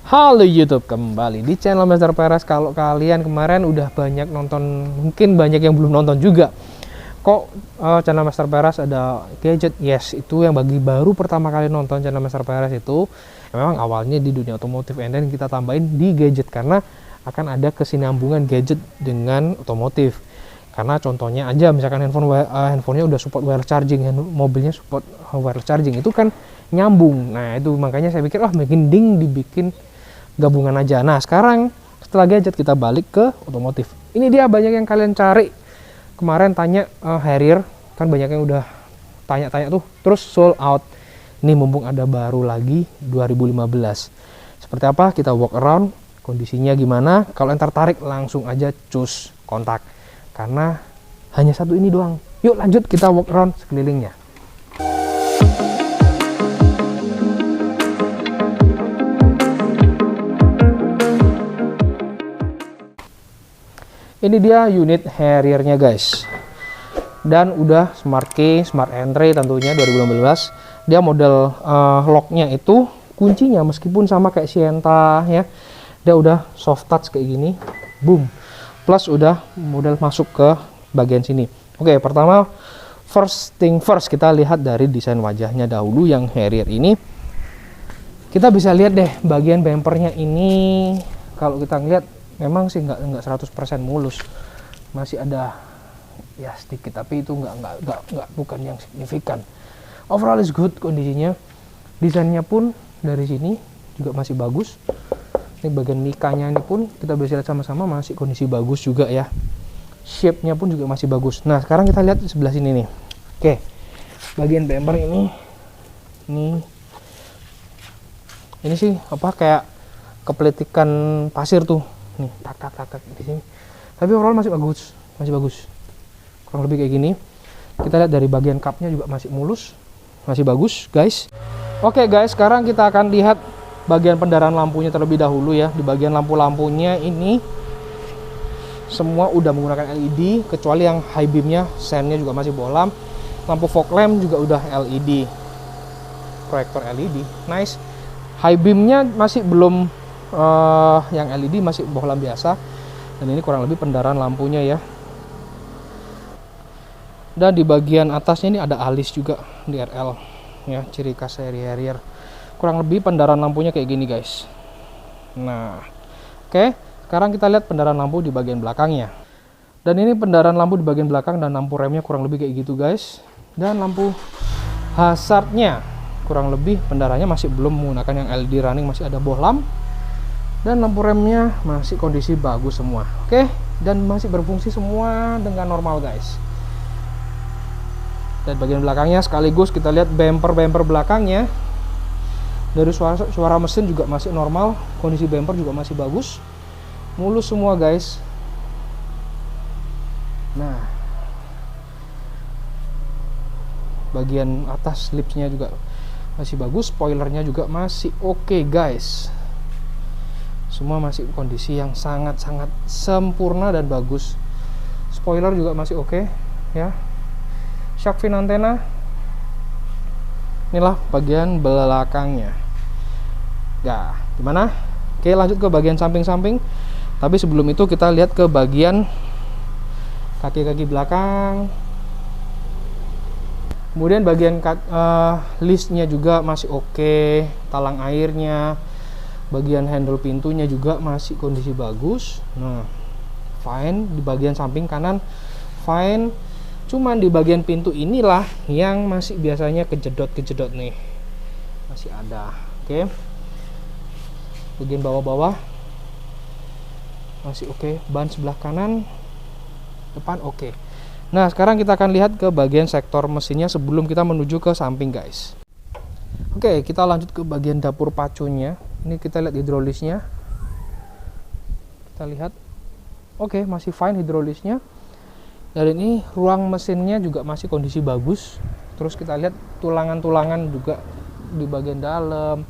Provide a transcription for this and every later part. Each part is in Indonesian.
Halo YouTube, kembali di channel Mr. Perez. Kalau kalian kemarin udah banyak nonton, mungkin banyak yang belum nonton juga. Kok channel Mr. Perez ada gadget? Yes, itu yang bagi baru pertama kali nonton channel Mr. Perez itu memang awalnya di dunia otomotif, and then kita tambahin di gadget karena akan ada kesinambungan gadget dengan otomotif. Karena contohnya aja misalkan handphonenya udah support wireless charging, mobilnya support wireless charging, itu kan nyambung. Nah itu makanya saya pikir mending dibikin gabungan aja. Nah sekarang setelah gadget kita balik ke otomotif. Ini dia banyak yang kalian cari. Kemarin tanya Harrier, kan banyak yang udah tanya-tanya tuh, terus sold out. Ini mumpung ada baru lagi 2015. Seperti apa? Kita walk around, kondisinya gimana. Kalau yang tertarik langsung aja cus kontak. Karena hanya satu ini doang. Yuk lanjut kita walk around sekelilingnya. Ini dia unit Harrier-nya guys. Dan udah smart key, smart entry tentunya 2015. Dia model lock-nya itu kuncinya meskipun sama kayak Sienta ya. Dia udah soft touch kayak gini. Boom. Plus udah model masuk ke bagian sini. Oke, pertama first thing first, kita lihat dari desain wajahnya dahulu yang Harrier ini. Kita bisa lihat deh bagian bumpernya ini. Kalau kita ngeliat memang sih nggak 100% mulus, masih ada ya sedikit, tapi itu nggak bukan yang signifikan. Overall is good kondisinya. Desainnya pun dari sini juga masih bagus. Ini bagian mikanya ini pun kita bisa lihat sama-sama masih kondisi bagus juga ya. Shape-nya pun juga masih bagus. Nah sekarang kita lihat di sebelah sini nih. Oke, bagian bumper ini sih apa kayak kepelitikan pasir tuh. Nih tak di sini, tapi overall masih bagus, kurang lebih kayak gini. Kita lihat dari bagian cupnya juga masih mulus, masih bagus guys. Oke guys, sekarang kita akan lihat bagian pendaran lampunya terlebih dahulu ya. Di bagian lampu-lampunya ini semua udah menggunakan LED, kecuali yang high beamnya, sennya juga masih bohlam. Lampu fog lamp juga udah LED, proyektor LED, nice. High beamnya masih belum, yang LED masih bohlam biasa. Dan ini kurang lebih pendaran lampunya ya. Dan di bagian atasnya ini ada alis juga di RL ya, ciri khas seri Harrier. Kurang lebih pendaran lampunya kayak gini guys. Nah oke, sekarang kita lihat pendaran lampu di bagian belakangnya. Dan ini pendaran lampu di bagian belakang dan lampu remnya kurang lebih kayak gitu guys. Dan lampu hazardnya kurang lebih pendarannya masih belum menggunakan yang LED running, masih ada bohlam. Dan lampu remnya masih kondisi bagus semua. Oke, dan masih berfungsi semua dengan normal guys. Dan bagian belakangnya sekaligus kita lihat bumper belakangnya. Dari suara mesin juga masih normal, kondisi bumper juga masih bagus, mulus semua guys. Nah bagian atas lipsnya juga masih bagus, spoilernya juga masih oke guys. Semua masih kondisi yang sangat-sangat sempurna dan bagus. Spoiler juga masih oke ya. Shark fin antena. Inilah bagian belakangnya. Ya, gimana? Oke, lanjut ke bagian samping-samping. Tapi sebelum itu kita lihat ke bagian kaki-kaki belakang. Kemudian bagian listnya juga masih oke, talang airnya. Bagian handle pintunya juga masih kondisi bagus. Nah, fine. Di bagian samping kanan fine. Cuman di bagian pintu inilah yang masih biasanya kejedot nih. Masih ada. Oke. Bagian bawah-bawah masih oke. Ban sebelah kanan, depan oke. Nah, sekarang kita akan lihat ke bagian sektor mesinnya sebelum kita menuju ke samping guys. Oke, kita lanjut ke bagian dapur pacunya. Ini kita lihat hidrolisnya. Kita lihat. Oke, masih fine hidrolisnya. Dan ini ruang mesinnya juga masih kondisi bagus. Terus kita lihat tulangan-tulangan juga di bagian dalam.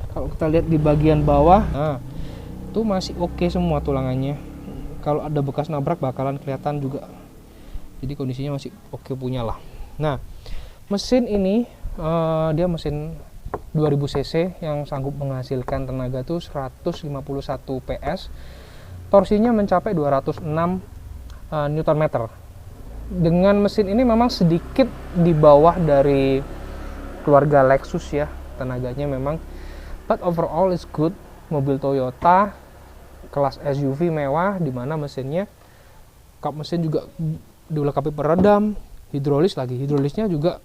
Kalau kita lihat di bagian bawah, nah itu masih oke semua tulangannya. Kalau ada bekas nabrak bakalan kelihatan juga. Jadi kondisinya masih oke punya lah. Nah, mesin ini dia mesin 2000 cc yang sanggup menghasilkan tenaga tuh 151 PS, torsinya mencapai 206 Nm. Dengan mesin ini memang sedikit di bawah dari keluarga Lexus ya tenaganya memang, but overall is good. Mobil Toyota kelas SUV mewah di mana mesinnya, kap mesin juga dilengkapi peredam, hidrolisnya juga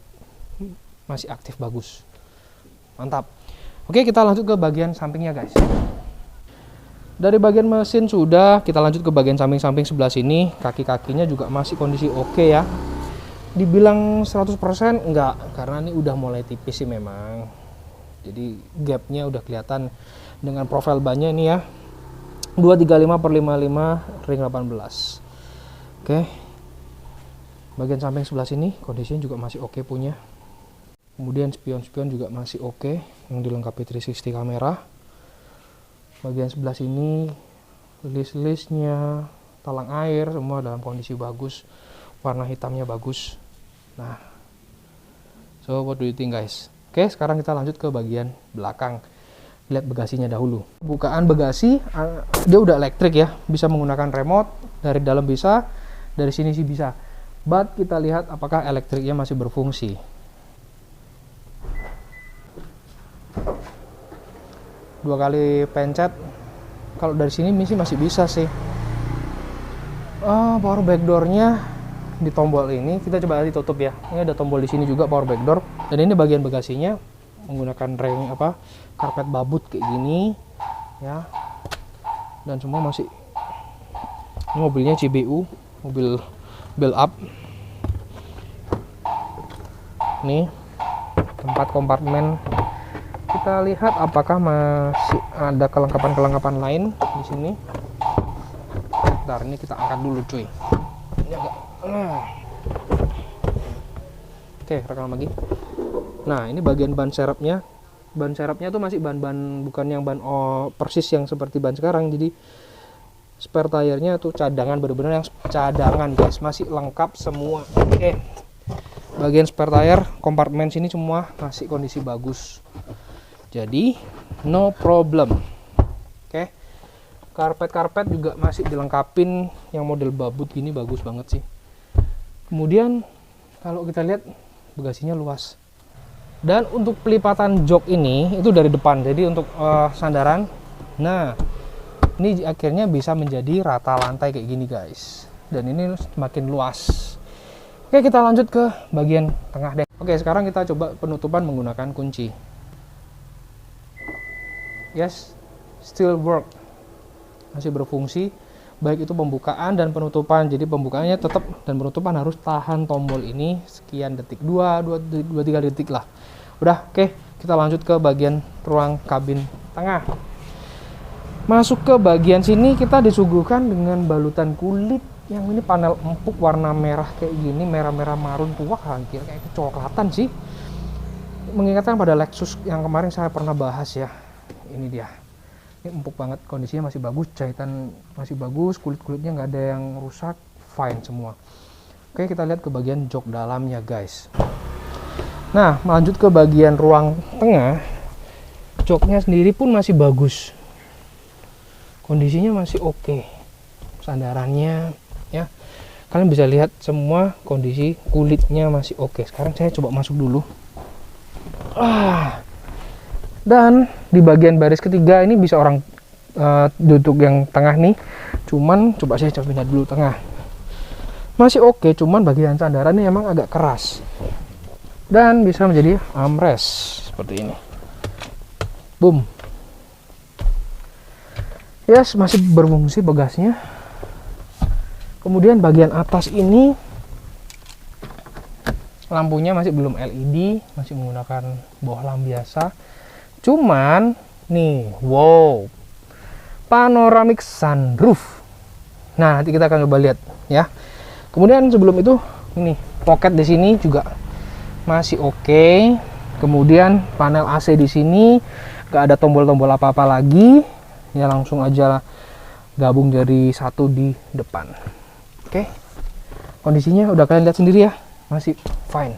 masih aktif bagus, mantap. Oke, kita lanjut ke bagian sampingnya guys. Dari bagian mesin sudah, kita lanjut ke bagian samping-samping sebelah sini. Kaki-kakinya juga masih kondisi oke ya. Dibilang 100% enggak, karena ini udah mulai tipis sih memang. Jadi gapnya udah kelihatan dengan profil bannya ini ya. 235/55 ring 18. Oke. Bagian samping sebelah sini kondisinya juga masih oke punya. Kemudian spion-spion juga masih oke yang dilengkapi 360 kamera. Bagian sebelah sini list-listnya, talang air semua dalam kondisi bagus, warna hitamnya bagus. Nah, so what do you think guys? Oke, sekarang kita lanjut ke bagian belakang. Lihat bagasinya dahulu. Bukaan bagasi dia udah elektrik ya, bisa menggunakan remote, dari dalam bisa, dari sini sih bisa. But kita lihat apakah elektriknya masih berfungsi. Dua kali pencet, kalau dari sini masih bisa sih. Power back door-nya di tombol ini kita coba ditutup ya. Ini ada tombol di sini juga power back door, dan ini bagian bagasinya menggunakan ring karpet babut kayak gini ya, dan semua masih. Ini mobilnya CBU, mobil build up. Nih tempat kompartemen. Kita lihat apakah masih ada kelengkapan-kelengkapan lain di sini. Bentar, ini kita angkat dulu cuy. Ini agak. Oke, rekam lagi. Nah, ini bagian ban serepnya. Ban serepnya tuh masih ban-ban, bukan yang ban persis yang seperti ban sekarang. Jadi spare tire-nya tuh cadangan, bener-bener yang cadangan guys, masih lengkap semua. Oke. Bagian spare tire, kompartemen sini semua masih kondisi bagus. Jadi no problem. Oke. Karpet juga masih dilengkapin yang model babut gini, bagus banget sih. Kemudian kalau kita lihat bagasinya luas. Dan untuk pelipatan jok ini itu dari depan. Jadi untuk sandaran, nah ini akhirnya bisa menjadi rata lantai kayak gini guys. Dan ini semakin luas. Oke, kita lanjut ke bagian tengah deh. Oke, sekarang kita coba penutupan menggunakan kunci. Yes, still work, masih berfungsi, baik itu pembukaan dan penutupan. Jadi pembukaannya tetap, dan penutupan harus tahan tombol ini sekian detik, 2-3 detik lah. Udah, oke, kita lanjut ke bagian ruang kabin tengah. Masuk ke bagian sini kita disuguhkan dengan balutan kulit yang ini panel empuk warna merah kayak gini, merah-merah marun tua, hampir kayak kecoklatan sih, mengingatkan pada Lexus yang kemarin saya pernah bahas ya. Ini dia, ini empuk banget, kondisinya masih bagus, jahitan masih bagus, kulit-kulitnya nggak ada yang rusak, fine semua. Oke, kita lihat ke bagian jok dalamnya guys. Nah, lanjut ke bagian ruang tengah. Joknya sendiri pun masih bagus, kondisinya masih oke. Sandarannya ya, kalian bisa lihat semua kondisi kulitnya masih oke. Sekarang saya coba masuk dulu. Dan di bagian baris ketiga ini bisa orang duduk yang tengah nih. Cuman coba saya pindah dulu tengah. Masih oke, cuman bagian sandaran ini emang agak keras. Dan bisa menjadi armrest seperti ini. Boom. Yes, masih berfungsi bagasinya. Kemudian bagian atas ini lampunya masih belum LED, masih menggunakan bohlam biasa. Cuman nih, wow, panoramic sunroof. Nah, nanti kita akan coba lihat ya. Kemudian sebelum itu, ini pocket di sini juga masih oke. Kemudian panel AC di sini nggak ada tombol-tombol apa-apa lagi. Ya langsung aja gabung jadi satu di depan. Oke. Kondisinya udah kalian lihat sendiri ya, masih fine.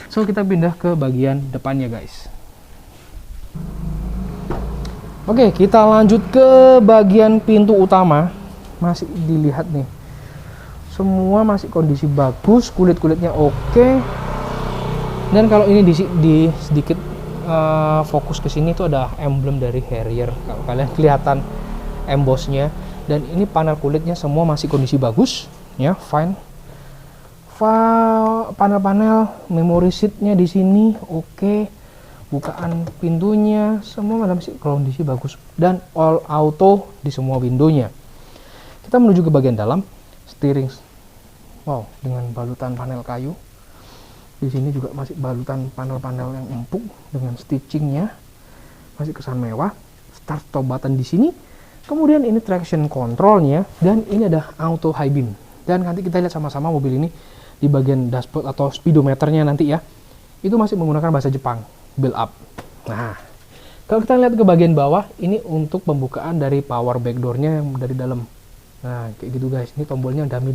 So kita pindah ke bagian depannya guys. Oke, kita lanjut ke bagian pintu utama. Masih dilihat nih, semua masih kondisi bagus, kulit-kulitnya oke. Dan kalau ini di sedikit fokus ke sini tuh ada emblem dari Harrier, kalau kalian kelihatan embossnya. Dan ini panel kulitnya semua masih kondisi bagus ya, fine. Panel-panel memory seatnya di sini oke. Bukaan pintunya semua masih kondisi bagus dan all auto di semua windownya. Kita menuju ke bagian dalam. Steering, wow, dengan balutan panel kayu. Di sini juga masih balutan panel-panel yang empuk dengan stitchingnya, masih kesan mewah. Start stop button di sini. Kemudian ini traction controlnya, dan ini ada auto high beam. Dan nanti kita lihat sama-sama mobil ini di bagian dashboard atau speedometernya nanti ya, itu masih menggunakan bahasa Jepang, build up. Nah, kalau kita lihat ke bagian bawah, ini untuk pembukaan dari power back door-nya yang dari dalam. Nah, kayak gitu guys. Ini tombolnya dami.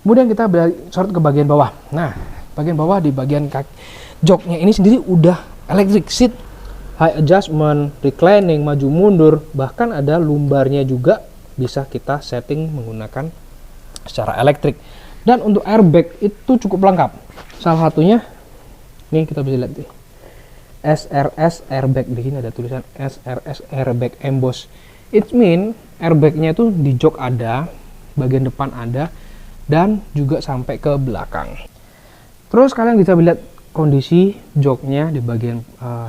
Kemudian kita sorot ke bagian bawah. Nah, bagian bawah di bagian joknya ini sendiri udah electric seat, high adjustment, reclining, maju mundur, bahkan ada lumbarnya juga bisa kita setting menggunakan secara elektrik. Dan untuk airbag itu cukup lengkap. Salah satunya nih, kita bisa lihat nih, SRS airbag. Di sini ada tulisan SRS airbag emboss. It mean airbagnya itu di jok ada, bagian depan ada, dan juga sampai ke belakang. Terus kalian bisa lihat kondisi joknya di bagian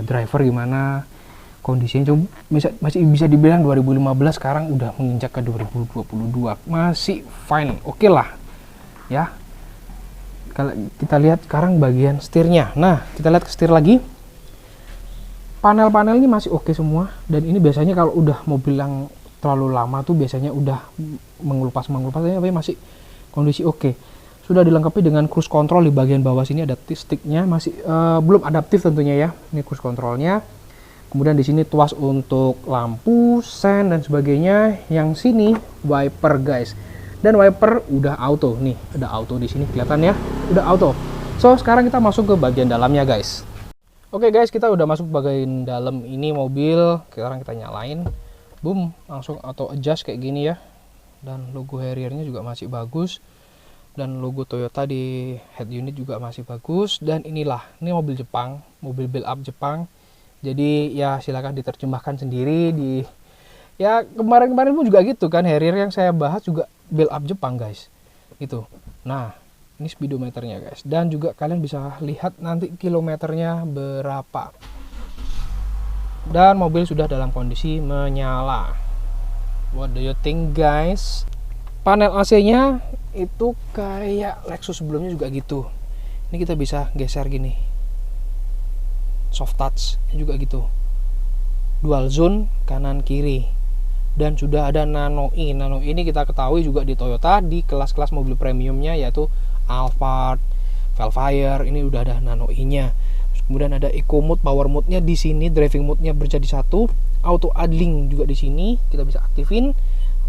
driver gimana kondisinya. Coba masih bisa dibilang 2015, sekarang udah menginjak ke 2022, masih fine, oke lah ya. Kalau kita lihat sekarang bagian setirnya. Nah, kita lihat ke setir lagi. Panel-panel ini masih oke semua, dan ini biasanya kalau udah mobil yang terlalu lama tuh biasanya udah mengelupas tapi masih kondisi oke. Sudah dilengkapi dengan cruise control. Di bagian bawah sini ada sticknya, masih belum adaptif tentunya ya. Ini cruise controlnya. Kemudian di sini tuas untuk lampu, sen dan sebagainya. Yang sini wiper guys. Dan wiper udah auto nih, ada auto di sini kelihatan ya, udah auto. So sekarang kita masuk ke bagian dalamnya guys. Oke guys, kita udah masuk bagian dalam ini mobil. Sekarang kita nyalain, boom, langsung auto adjust kayak gini ya. Dan logo Harrier-nya juga masih bagus, dan logo Toyota di head unit juga masih bagus. Dan inilah, ini mobil Jepang, mobil build up Jepang. Jadi ya silakan diterjemahkan sendiri. Di ya kemarin-kemarin pun juga gitu kan, Harrier yang saya bahas juga build up Jepang guys itu. Nah, ini speedometernya guys, dan juga kalian bisa lihat nanti kilometernya berapa. Dan mobil sudah dalam kondisi menyala. What do you think guys? Panel AC-nya itu kayak Lexus sebelumnya juga gitu. Ini kita bisa geser gini, soft touch juga gitu, dual zone kanan kiri. Dan sudah ada Nano E. Nano E ini kita ketahui juga di Toyota di kelas-kelas mobil premiumnya, yaitu Alphard, Velfire. Ini udah ada Nano E-nya. Kemudian ada Eco Mode, Power Mode-nya di sini, driving mode-nya berjadi satu. Auto idling juga di sini, kita bisa aktifin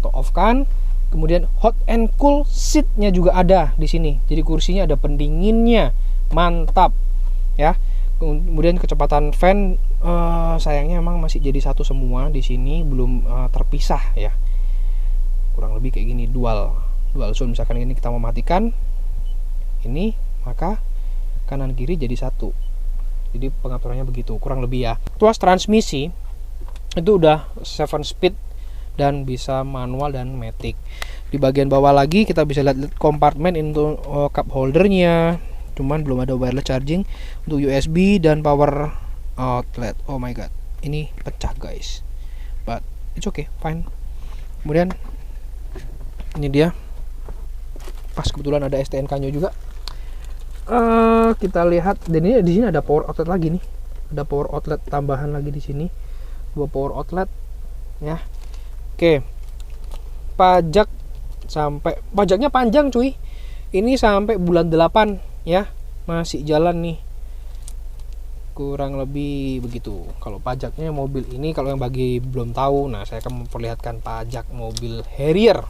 atau off-kan. Kemudian hot and cool seat-nya juga ada di sini. Jadi kursinya ada pendinginnya, mantap ya. Kemudian kecepatan fan sayangnya emang masih jadi satu semua di sini, belum terpisah ya. Kurang lebih kayak gini, dual zone. Misalkan ini kita mematikan ini, maka kanan kiri jadi satu. Jadi pengaturannya begitu kurang lebih ya. Tuas transmisi itu udah 7 speed dan bisa manual dan matic. Di bagian bawah lagi kita bisa lihat kompartemen untuk cup holdernya. Cuman belum ada wireless charging untuk USB dan power outlet. Oh my god, ini pecah guys, but it's okay, fine. Kemudian ini dia, pas kebetulan ada STNK-nya juga. Kita lihat, dan ini di sini ada power outlet lagi nih, ada power outlet tambahan lagi di sini, 2 power outlet ya. Oke, pajaknya panjang cuy, ini sampai bulan 8 ya, masih jalan nih, kurang lebih begitu. Kalau pajaknya mobil ini, kalau yang bagi belum tahu, nah saya akan memperlihatkan pajak mobil Harrier.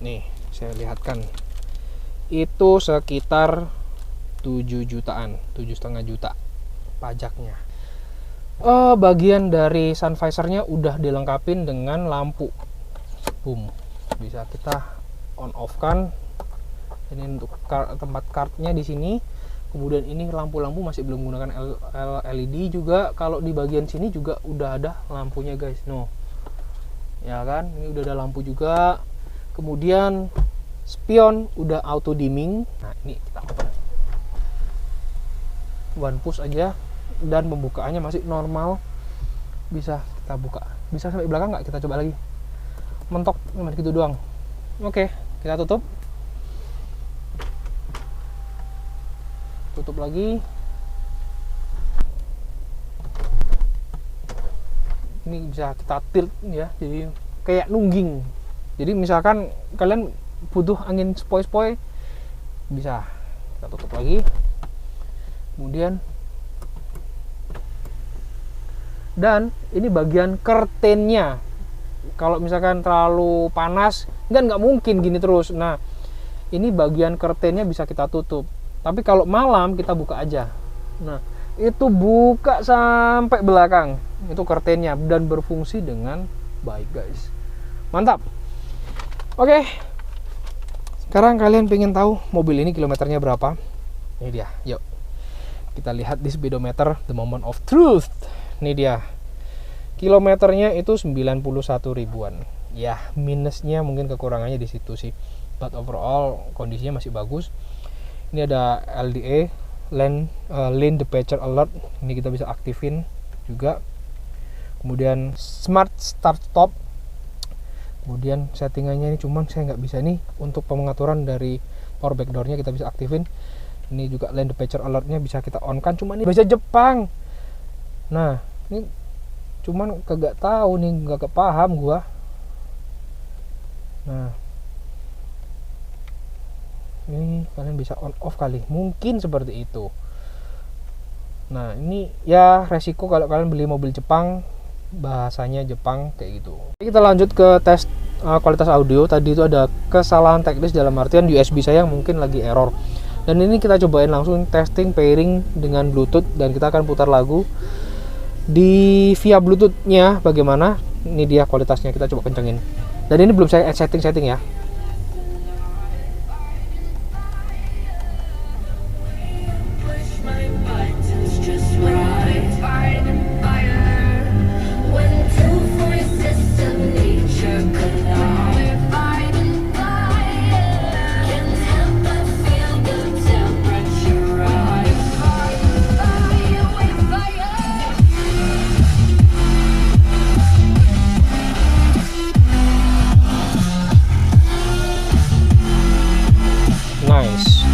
Nih saya lihatkan, itu sekitar 7 jutaan, 7,5 juta pajaknya. Bagian dari sun visornya udah dilengkapin dengan lampu. Boom. Bisa kita on off kan. Ini untuk tempat kartnya di sini. Kemudian ini lampu-lampu masih belum menggunakan LED juga. Kalau di bagian sini juga udah ada lampunya guys. No, ya kan, ini udah ada lampu juga. Kemudian spion udah auto dimming. Nah ini kita open, one push aja, dan pembukaannya masih normal. Bisa kita buka, bisa sampai belakang nggak? Kita coba lagi. Mentok cuma gitu doang. Oke, kita tutup. Tutup lagi. Ini bisa kita tilt ya, jadi kayak nungging. Jadi misalkan kalian butuh angin sepoi-sepoi, bisa kita tutup lagi. Kemudian, dan ini bagian curtainnya. Kalau misalkan terlalu panas, nggak mungkin gini terus. Nah, ini bagian curtainnya bisa kita tutup. Tapi kalau malam kita buka aja. Nah, itu buka sampai belakang. Itu curtainnya dan berfungsi dengan baik, guys. Mantap. Oke. Sekarang kalian pengen tahu mobil ini kilometernya berapa? Ini dia. Yuk. Kita lihat di speedometer, the moment of truth. Ini dia. Kilometernya itu 91 ribuan. Ya, minusnya mungkin kekurangannya di situ sih. But overall kondisinya masih bagus. Ini ada LDA, Lane Departure Alert. Ini kita bisa aktifin juga. Kemudian Smart Start Stop. Kemudian settingannya ini cuman saya nggak bisa nih, untuk pengaturan dari power back door-nya kita bisa aktifin. Ini juga Lane Departure Alert-nya bisa kita on kan, cuman ini bahasa Jepang. Nah, ini cuman kagak tahu nih, nggak kepaham gua. Nah, ini kalian bisa on off kali, mungkin seperti itu. Nah, ini ya resiko kalau kalian beli mobil Jepang, bahasanya Jepang kayak gitu. Kita lanjut ke tes kualitas audio. Tadi itu ada kesalahan teknis, dalam artian USB saya mungkin lagi error. Dan ini kita cobain langsung testing pairing dengan Bluetooth, dan kita akan putar lagu di via Bluetooth-nya bagaimana. Ini dia kualitasnya, kita coba kencengin. Dan ini belum saya setting ya. Nice.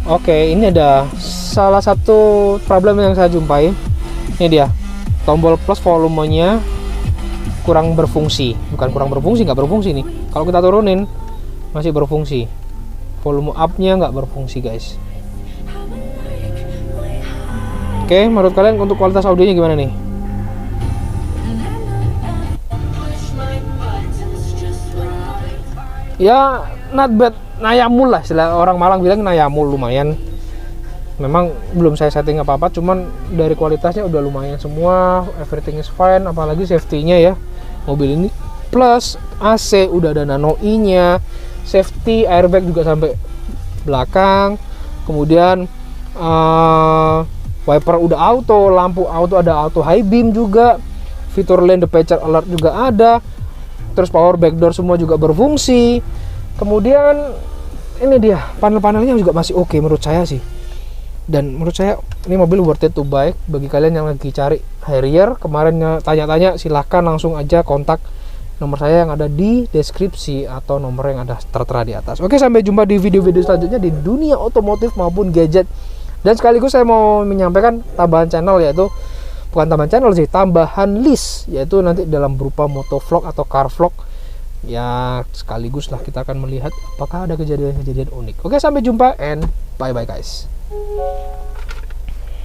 Oke, ini ada salah satu problem yang saya jumpai. Ini dia, tombol plus volumenya kurang berfungsi. Bukan kurang berfungsi, nggak berfungsi nih. Kalau kita turunin masih berfungsi. Volume up-nya nggak berfungsi, guys. Oke, menurut kalian untuk kualitas audionya gimana nih? Ya, not bad, nayamul lah, istilah orang Malang bilang nayamul, lumayan. Memang belum saya setting apa-apa, cuman dari kualitasnya udah lumayan semua, everything is fine, apalagi safety-nya ya. Mobil ini plus AC udah ada nano i-nya, safety airbag juga sampai belakang. Kemudian wiper udah auto, lampu auto, ada auto high beam juga, fitur lane departure alert juga ada. Terus power back door semua juga berfungsi. Kemudian ini dia, panel-panelnya juga masih oke menurut saya sih. Dan menurut saya ini mobil worth it to buy. Bagi kalian yang lagi cari Harrier, kemarin tanya-tanya, silahkan langsung aja kontak nomor saya yang ada di deskripsi atau nomor yang ada tertera di atas. Oke, sampai jumpa di video-video selanjutnya di dunia otomotif maupun gadget. Dan sekaligus saya mau menyampaikan tambahan channel, yaitu bukan tambahan channel sih, tambahan list, yaitu nanti dalam berupa motovlog atau car vlog. Ya, sekaligus lah kita akan melihat apakah ada kejadian-kejadian unik. Oke, sampai jumpa and bye-bye guys.